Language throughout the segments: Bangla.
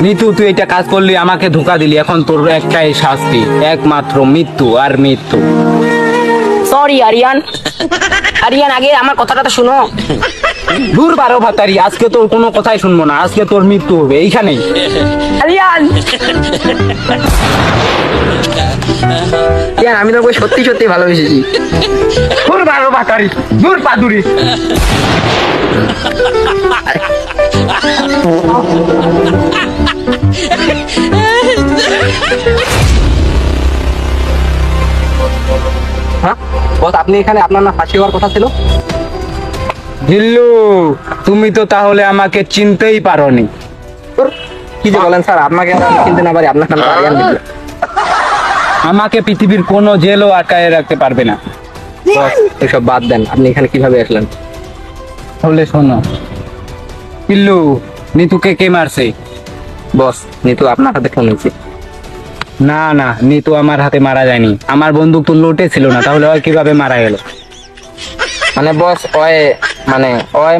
নিতু তুই এটা কাজ করলি, আমাকে ধোকা দিলি, এখন তোর একটাই শাস্তি, একমাত্র মৃত্যু আর মৃত্যু। সরি আরিয়ান। আরিয়ান আগে আমার কথাটা তো শুনো। দূর বারো ভাতারি, আজকে তোর কোনো কথাই শুনবো না, আজকে তোর মৃত্যু হবে এইখানেই। আরিয়ান আমি তোকে সত্যি সত্যি ভালোবেসেছি। দূর বারো ভাতারি, দূর পাদুরি। হ্যাঁ বস, আপনি এখানে, আপনার না ফাঁসি হওয়ার কথা ছিল? জিল্লু, তুমি তো তাহলে আমাকে চিনতেই পারোনি। কি যে বলেন স্যার, আপনাকে আমি চিনতে না পারি, আপনার নাম আরিয়ান বিল্লা। আমাকে পৃথিবীর কোনো জেলও আটকায় রাখতে পারবে না। বস এসব বাদ দেন, আপনি এখানে কিভাবে আসলেন? তাহলে শোনো, পিল্লু, নিতুকে কে মারছে? বস নিতু আপনার হাতে খুন হয়েছে। না না, নিতু আমার হাতে মারা যায়নি, আমার বন্দুক তো লোটে ছিল না, তাহলে ওই কিভাবে মারা গেল? মানে বস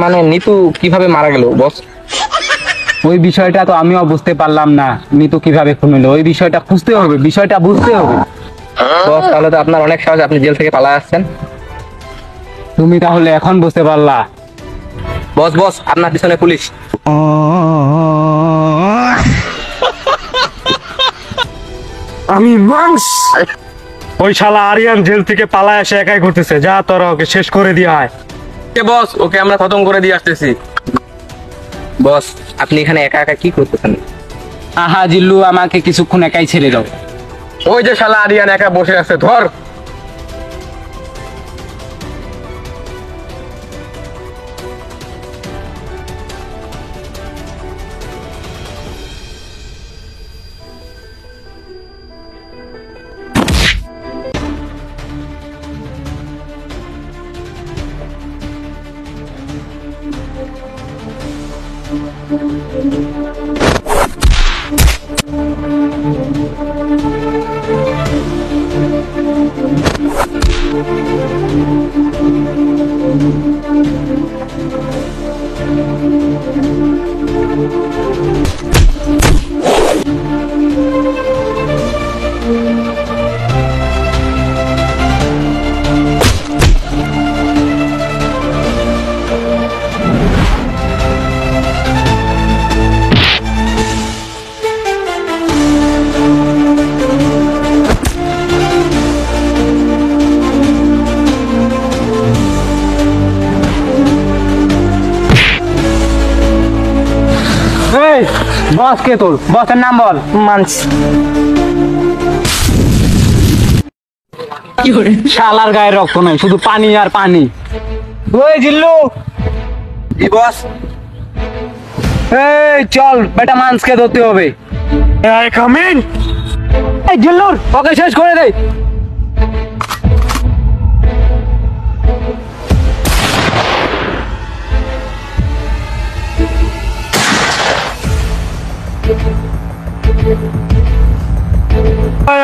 মানে নিতু কিভাবে মারা গেল বস? ওই বিষয়টা তো আমিও বুঝতে পারলাম না, নিতু কিভাবে খুন হলো, ওই বিষয়টা খুঁজতে হবে, বিষয়টা বুঝতে হবে। বস তাহলে তো আপনার অনেক সহজ, আপনি জেল থেকে পালায় আসছেন। তুমি তাহলে এখন বুঝতে পারলা? বস বস আপনার পিছনে পুলিশ। আমি মাংস। ওই শালা আরিয়ান জেল থেকে পালায় এসে একাই করতেছে, যা তোরা ওকে শেষ করে দিয়ে হয়। বস ওকে আমরা খতম করে দিয়ে আসতেছি। বস আপনি এখানে একা একা কি করতেছেন? আহা জিল্লু, আমাকে কিছুক্ষণ একাই ছেড়ে দাও। ওই যে শালা আরিয়ান একা বসে আছে, ধর। বস কে তোর? বসের নাম বল। মানছি। শালার গায়ে রক্ত নাই, শুধু পানি আর পানি। ওই জিল্লু। জি বস। এই চল বেটা, মানসকে ধরতে হবে। এই জিল্লুর ওকে শেষ করে দে।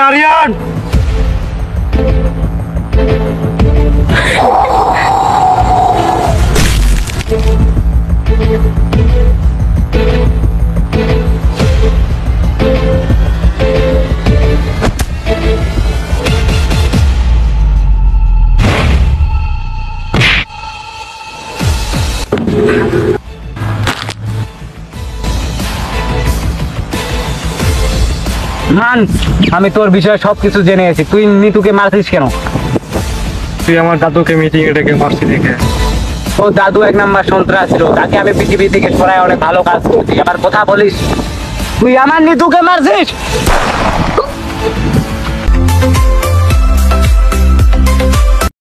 আরিয়ান, আমি তোর বিষয়ে সবকিছু জেনে গেছি। তুই নিতুকে মারছিস কেন? তুই আমার দাদুকে মিটিং এ ডেকে মারছি দেখে। ও দাদু এক নাম্বার সন্ত্রাস ছিল, তাকে আমি পৃথিবী থেকে সরাই অনেক ভালো কাজ করছি। আবার কথা বলিস, তুই আমার নিতুকে মারছিস?